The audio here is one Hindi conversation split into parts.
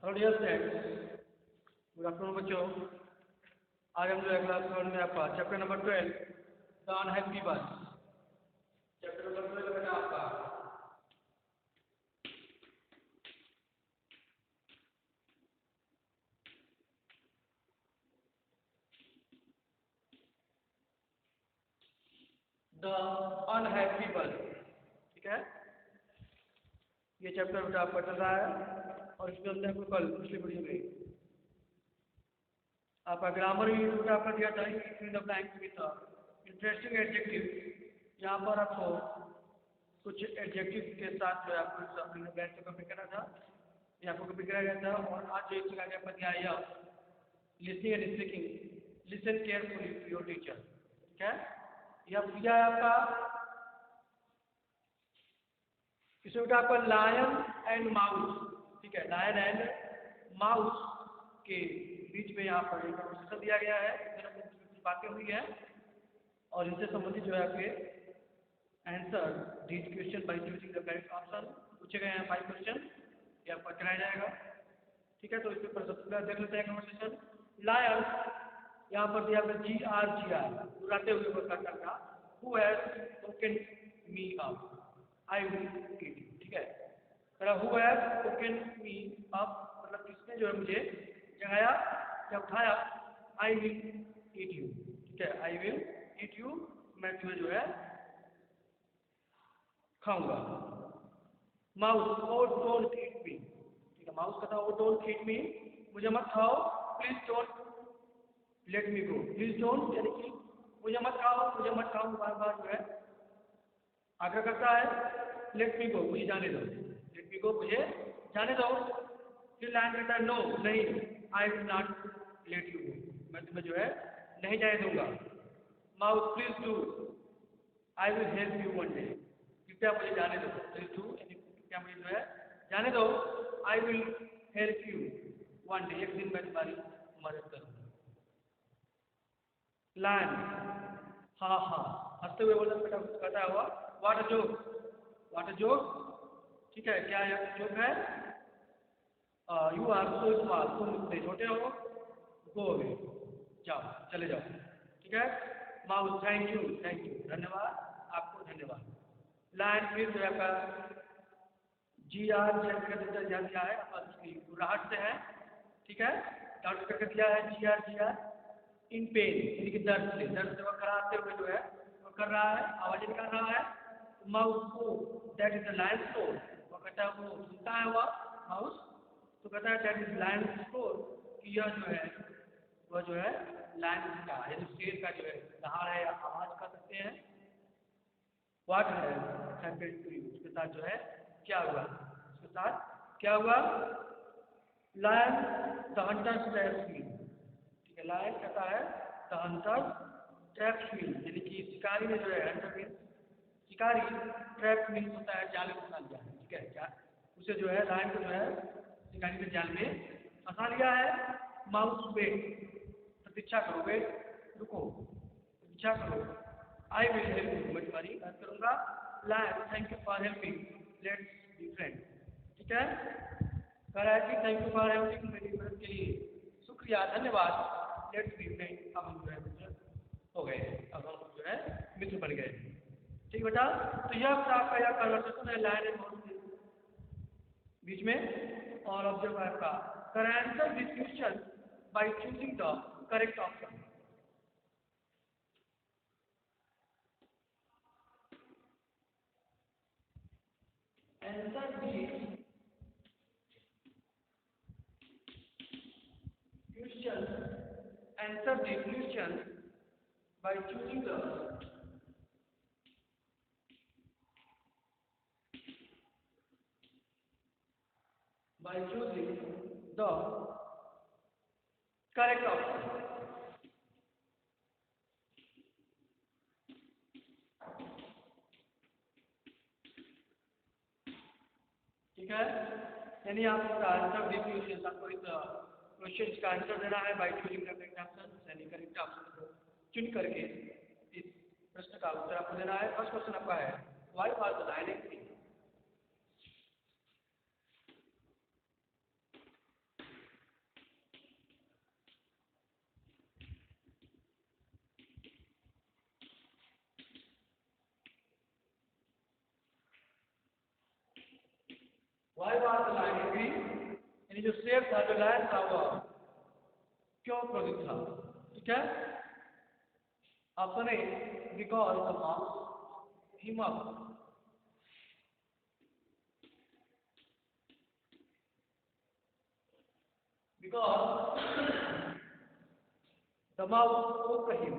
Hello dear friends, good afternoon बच्चों। आज हम जो है क्लास 7 में आपका chapter number 12 the unhappy bus. Chapter number 12 बेटा आपका द अनहैप्पी बस। ठीक है, ये चैप्टर बेटा आपका चल रहा है और इसमें हमने आपको कल पिछली वीडियो में आपका ग्रामर भी बेटा आपका दिया था in the blank with interesting adjective. यहाँ पर आपको कुछ एडजेक्टिव के साथ जो है आपको अपने ब्लैंक को कंप्लीट करना था, ये आपको कंप्लीट कराया गया था। और आज जो इसका आपका दिया है listening and speaking, listen carefully to your teacher. ठीक है, यह दिया है आपका इसमें बेटा आपका लायन एंड माउस। ठीक है, लायन एंड माउस के बीच में यहाँ पर एक कन्वर्सेशन दिया गया है, कुछ बातें हुई हैं और इनसे संबंधित जो है आपके answer this question by choosing the correct option पूछे गए हैं। 5 क्वेश्चन ये आपका कराया जाएगा। ठीक है, तो इस पर सबसे पहले देख लेते हैं कन्वर्सेशन। लायन यहाँ पर दिया गया GR बुलाते हुए वर्कर का who has spoken me up I will eat. ठीक है, who has spoken me up मतलब किसने जो है मुझे जगाया या उठाया, आई विल ईट यू। ठीक है, आई विल ईट यू, मैं तुम्हें जो है खाऊंगा। माउस ओ डोंट ईट मी। ठीक है, माउस कहता ओ डोंट ईट मी, मुझे मत खाओ। Please don't let me go, please don't यानी कि मुझे मत खाओ, मुझे मत खाओ, बार बार जो है आग्रह करता है। लेट मी गो, मुझे जाने दो, लेट मी गो, मुझे जाने दो। फिर लाइन कहता है नो नहीं, I will not let you go, मैं तुम्हें जो है नहीं जाने दूंगा। Mouse please do I will help you one day, कृपया मुझे जाने दो। प्लीज डू यानी कृपया मुझे जो है जाने दो। I will help you one day, एक दिन मैं तुम्हारी मदद करूंगा। लायन हाँ हाँ हंसते हुए बोलता बेटा कहता हुआ what a joke, what a joke. ठीक है, क्या जोक है? यू आर सो स्मॉल, तुम इतने छोटे हो। गो अवे, जाओ, चले जाओ। ठीक है, माउस थैंक यू धन्यवाद, आपको धन्यवाद। लायन फिर जो है आपका GR ध्यान दिया है उसकी राहत से है। ठीक है, डॉक्टर करके दिया है GR इन पेन यानी कि दर्द से वो कराते हुए जो है वो कर रहा है, आवाज़ निकाल रहा है। माउस को that is the lion store, वो कहता है वो सुनता है वह माउस, तो कहता है दैट इज लायन स्टोर कि यह जो है वह जो है लायन का यानी शेर का जो है दहाड़ है या आवाज़ कर सकते हैं। व्हाट है हैपेंड टू यू, उसके साथ जो है क्या हुआ, उसके साथ क्या हुआ? लायन द हंटर ट्रैप्स मी। ठीक है, लायन कहता है द हंटर ट्रैप्स मी यानी कि शिकारी ने जो है हंटर मीन शिकारी, ट्रैप मीन होता है जाल में फंसा लिया। ठीक है, क्या उसे जो है लायन को जो है शिकारी के जाल में फंसा लिया है। माउस वेट प्रतीक्षा करो, वेट रुको, प्रतीक्षा करो। आई विल हेल्प यू, मैं तुम्हारी मदद करूंगा। Lion thank you for helping, let's be friend. ठीक है, कह रहा है कि थैंक यू फॉर हेल्पिंग, मेरी मदद के लिए शुक्रिया धन्यवाद। लेट्स बी फ्रेंड, अब हम जो है मित्र हो गए, अब हम जो है मित्र बन गए। ठीक बेटा, तो यह आपका यह कन्वर्सेशन है लायन एंड माउस के बीच में। और अब जो है आपका कर answer this question by choosing the correct option. Answer the question. Answer the question by choosing the correct option. ठीक है, यानी आपका आंसर दी क्वेश्चन, आपको इस क्वेश्चन का आंसर देना है by choosing the correct option, यानी करेक्ट ऑप्शन को चुन करके इस प्रश्न का उत्तर आपको देना है। फर्स्ट क्वेश्चन आपका है why was the lion angry. Why was the lion angry, यानी जो शेर था, जो लायन था, वह क्यों क्रोधित था? ठीक है, option A, because the mouse him up, because the mouse spoke to him.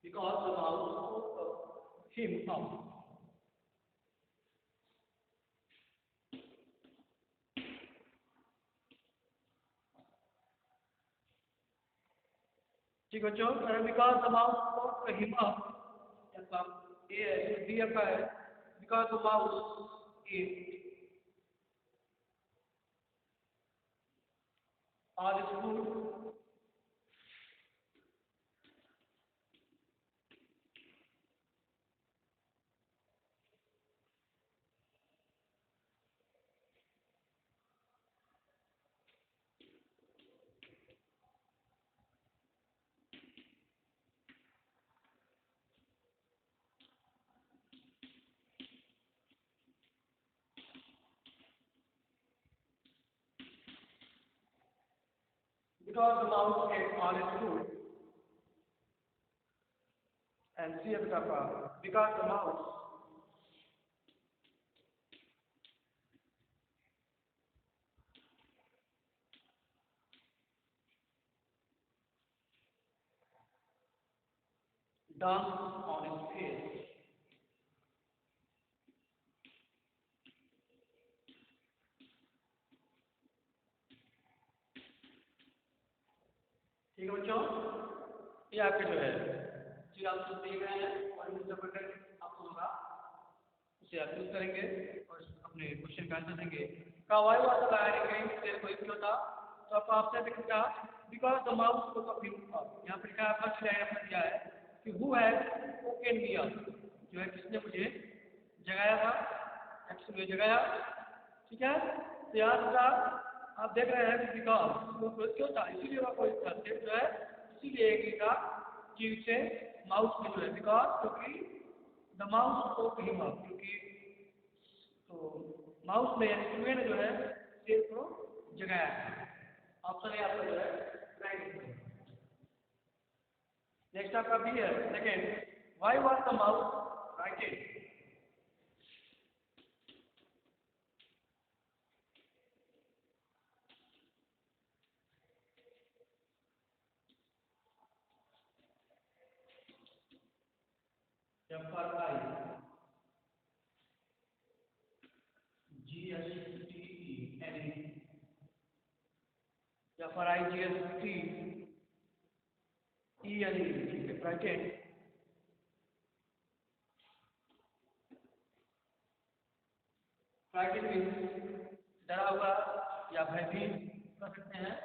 Because the mouse spoke him up. ठीक बच्चों, because the mouse spoke to him up, ऐसा ए है, डी का है, because the mouse is all school, because the mouse is all school, and see because the mouse danced on his face. ठीक है बच्चों, ये आपके जो है जी, आप सब देख रहे हैं और इंटरप्रेटर आपको होगा, उसे आप यूज करेंगे और अपने क्वेश्चन का आंसर देंगे। का why was the lion angry, शेर कोई क्यों था? तो आपका ऑप्शन दिखेगा because the mouse spoke of him. यहाँ पर लिखा है, फर्स्ट लाइन अपना दिया है कि who has spoken me up, जो है किसने मुझे जगाया था, या किसने मुझे जगाया। ठीक है, तो यहाँ का आप देख रहे हैं कि बिकॉज वो क्यों था, इसीलिए वह कोई था, जो है इसीलिए एक लिखा कि उसे माउस में जो है, बिकॉज क्योंकि the mouse spoke him up, क्योंकि तो माउस में यानी चूहे ने जो है शेर को जगाया है। ऑप्शन है आपका जो है राइट। नेक्स्ट आपका बी है second, why was the mouse righted? For I GSTE, या for I GST E N E, ठीक है, ब्रैकेट फ्राइटेड मीन्स डरा हुआ या भयभीत कर सकते हैं।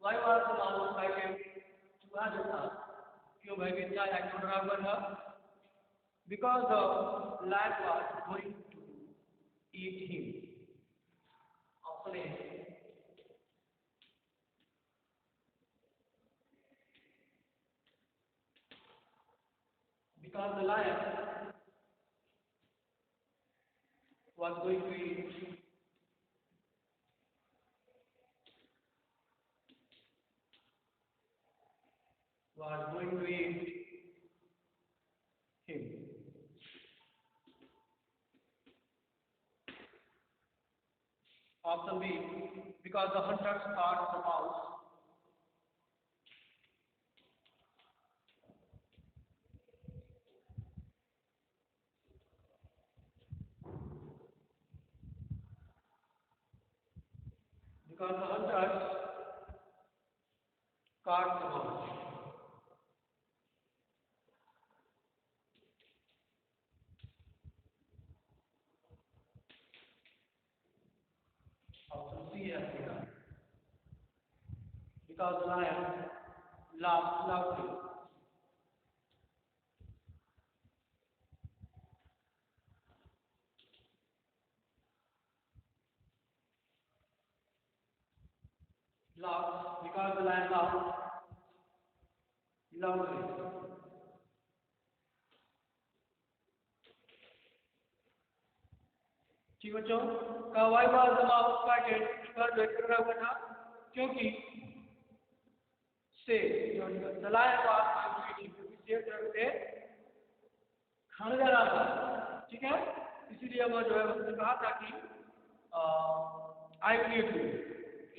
Y was the mouse frightened, चूहा जो था क्यों भयभीत था या क्यों डरा हुआ था? Because the lion was going to eat him. Option A, because the lion was going to eat him. Option B, because the hunters caught the mouse. Because the hunters caught the mouse. Option C है आपका, because the lion laughed loudly. Laughed because the lion laughed loudly. ठीक बच्चों, why was the mouse frightened? because wait कर रहा हुआ था क्योंकि से जो the lion was hungry क्योंकि शेर जो है खाने जा रहा था, ठीक है, इसीलिए वो जो है उसने कहा था कि आई विल ईट यू,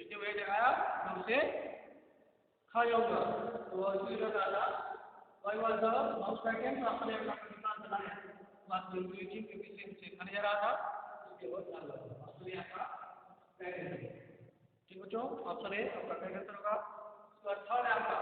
इसने वही लगाया मैं उसे खा जाऊंगा, तो इसलिए कहा था why was the mouse frightened? तो आपने अपना प्रतिमान बनाया बात बोलती थी क्योंकि से उसे खाने जा रहा था, इसलिए वो ध्यान रखा तो यहाँ का पैटर्न। ठीक बच्चों, ऑप्शन ए आपका करेक्ट आंसर होगा। उसके बाद थर्ड है आपका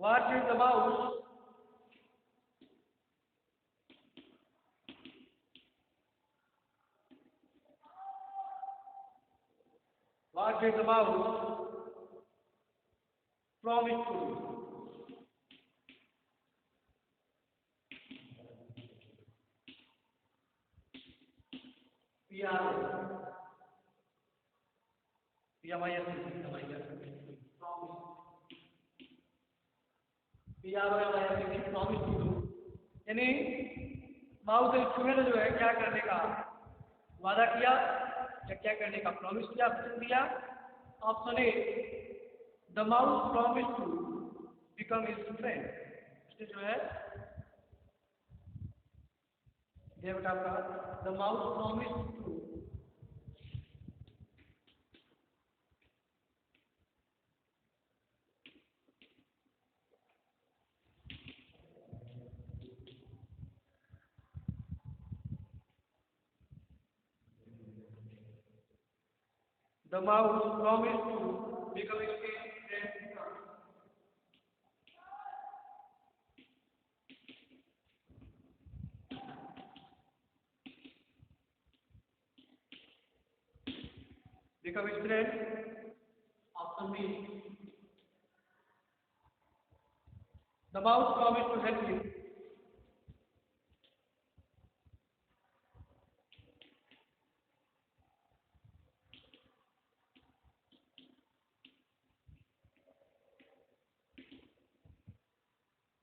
what is the mouse what is the mouse promised to do? PRO PMIS promise to do, यानी माउस चूहे ने जो है क्या करने का वादा किया या क्या करने का प्रॉमिस किया, वचन दिया। Option A the mouse promise to become his friend, इसने जो है ये बेटा आपका the mouse promise to the mouse promised to become his friend. Become his friend. Option B. The mouse promised to help him.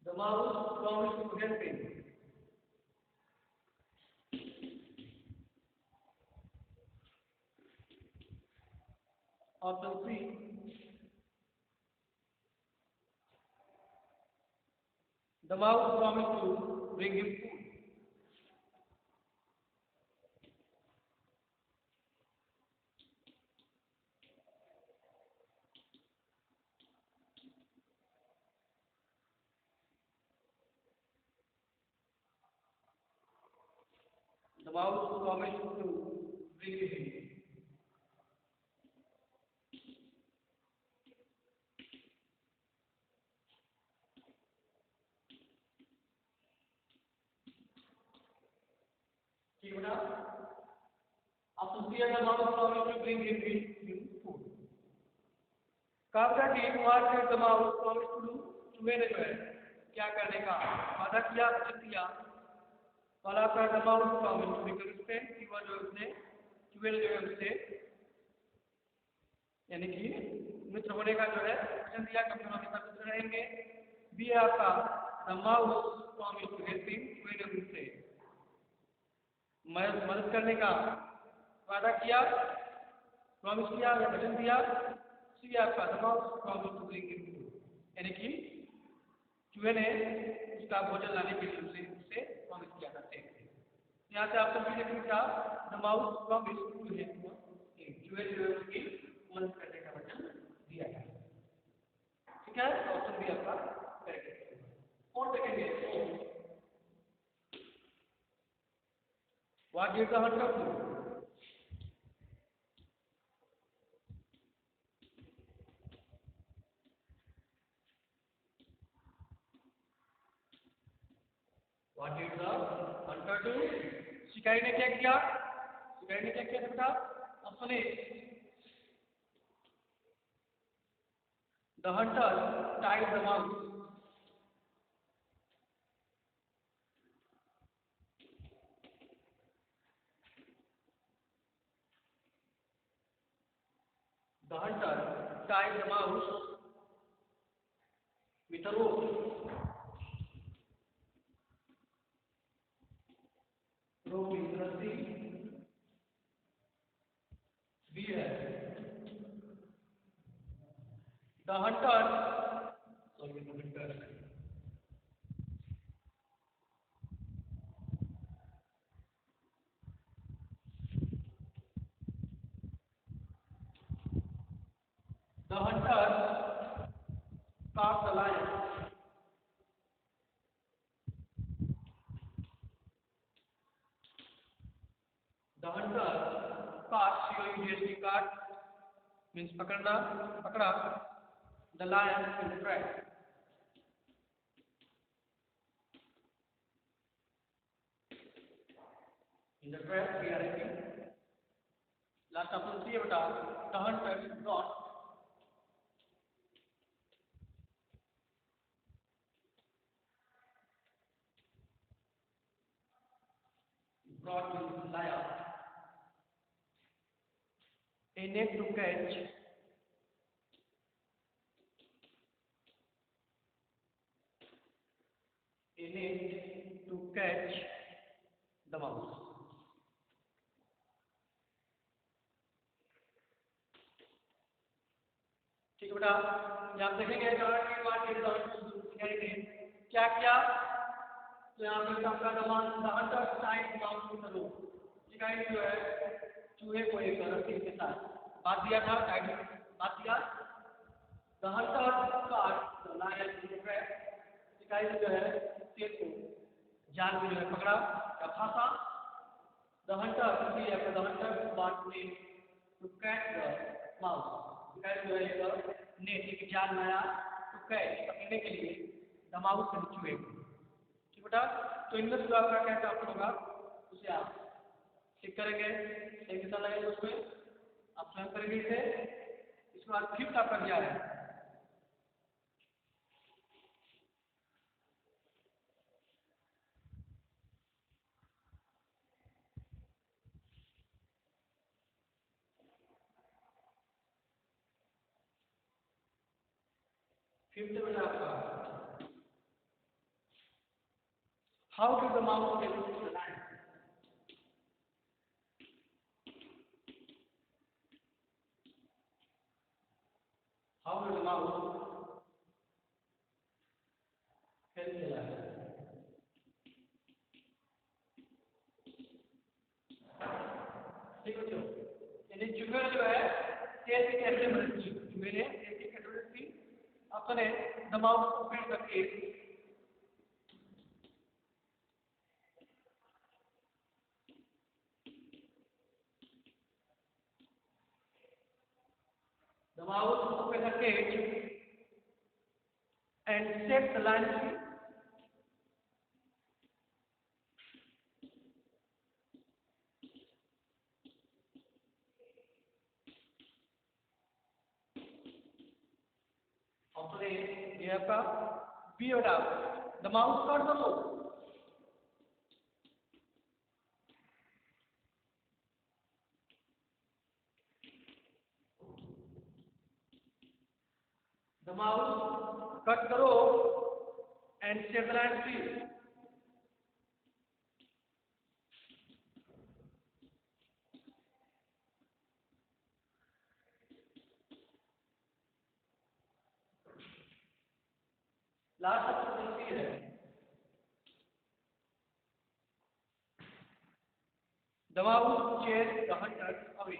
The mouse promised to help him. Option C. The mouse promised to bring him food. The mouse promised to bring him. ठीक है ना? Option C है the mouse promised to bring him food. कहा कि what did the mouse promise to do? चूहे ने जो है क्या करने का वादा किया, वचन दिया। वाला का the mouse promised to become his friend, कि वह जो है उसने चूहे ने जो है उससे यानी कि मित्र होने का जो है वचन दिया कि हम हमेशा मित्र रहेंगे। बी है आपका the mouse promised to help him, चूहे ने उससे मदद करने का वादा किया, प्रॉमिस किया या वचन दिया। सी आपका the mouse promised to bring him food, यानी कि चूहे ने उसका भोजन लाने के लिए उससे प्रॉमिस किया था। यहाँ से आप सब लिखने का the mouse promised to help him, चूहे जो है उसकी मदद करने का वचन दिया था। ठीक है, ऑप्शन बी आपका करेक्ट है। और देखेंगे what did the hunter do? Need the hunter to, शिकारी ने क्या किया, शिकारी ने क्या किया बेटा, option A, the hunter tied the mouse, the hunter tied the mouse with a rope, rope is रस्सी, बी है, the hunter, sorry the hunter, the hunter caught the lion, the hunter caught, C-O-U-G-H-T, caught means पकड़ना, पकड़ा, the lion in the trap, in the trap, T-R-A-P, last option C है बेटा, the hunter brought, brought means lion, a net to catch, a net to catch the mouse. ठीक है बेटा, यहाँ देखेंगे शिकारी ने क्या किया, तो यहाँ पे आपका the hunter tied the mouse with the rope, शिकारी जो है चूहे को एक रस्सी के साथ बांध दिया था, टाइड बांध दिया, the hunter caught the lion in the trap, शिकारी जो है शेर को जाल में जो है पकड़ा या फंसा, द हंटर इसलिए आपका the Hunter brought net to catch the mouse, शिकारी जो है एक नेट एक जाल बनाया टू कैच पकड़ने के लिए द माउस के चूहे को, ठीक बेटा, तो इनमें से जो आपका कैसा ऑप्शन होगा उसे आप टिक करेंगे, सही दिशा लगेगा उसमें, आप स्वयं करेंगे इसे, इसके बाद फिफ्थ आपका क्या है, फिफ्थ बेटा आपका, how do the mouse get to the line, how do the mouse help the line, ठीक है बच्चों, यानी चूहे जो है शेर की कैसे मदद की, चूहे ने शेर की कैसे मदद की, ऑप्शन है the mouse open the cage, the mouse opened the cage and saved the lion free, option A ये आपका बी बेटा, the mouse caught the rope, the mouse cut the rope and saved the lion free, last option C है, the mouse chased the hunter away,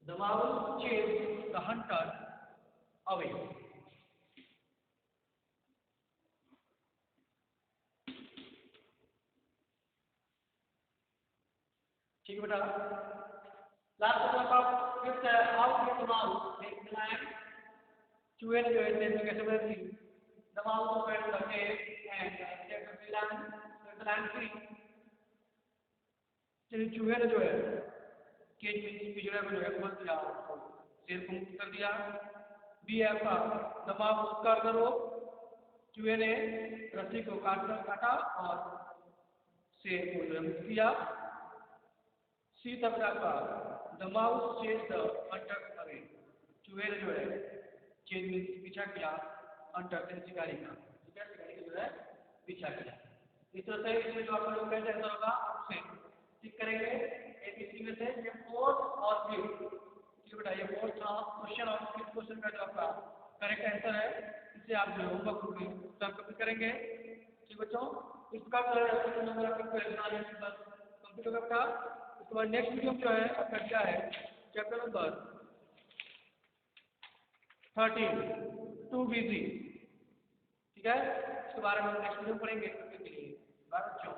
the mouse chased the hunter away, ठीक है बेटा। लास्ट क्वेश्चन आप फिफ्थ है, how to get mouse take line चूहे ने जो है कैसे बनाई थी, the mouse open the cage and check the line free. चलिए चूहे ने जो है केज में पिंजरे में जो है खोल दिया, शेर को मुक्त कर दिया। बी है आपका द माउस कर करो, चूहे ने रस्सी को काटा और शेर को जो है मुक्त किया। सी तब आपका the mouse chase the Hunter away, चूहे ने जो है चेज में पीछा किया हंटर से शिकारी का, ठीक है, शिकारी का जो है पीछा किया। इस तरह से इसमें जो आपका लोग कैसे आंसर होगा उससे ठीक करेंगे। एबीसी में से ये फोर्थ और फिफ्थ, ठीक है बेटा, ये फोर्थ क्वेश्चन और फिफ्थ क्वेश्चन का जो आपका करेक्ट आंसर है, इसे आप जो होमवर्क में सब कंप्लीट करेंगे। ठीक बच्चों, इस प्रकार से नंबर आपका क्वेश्चन बस कंप्लीट होगा बेटा। उसके बाद नेक्स्ट वीडियो जो है आपका क्या है, चैप्टर नंबर 13 टू बिजी, ठीक है, इसके बारे में नेक्स्ट वीडियो पढ़ेंगे। बच्चों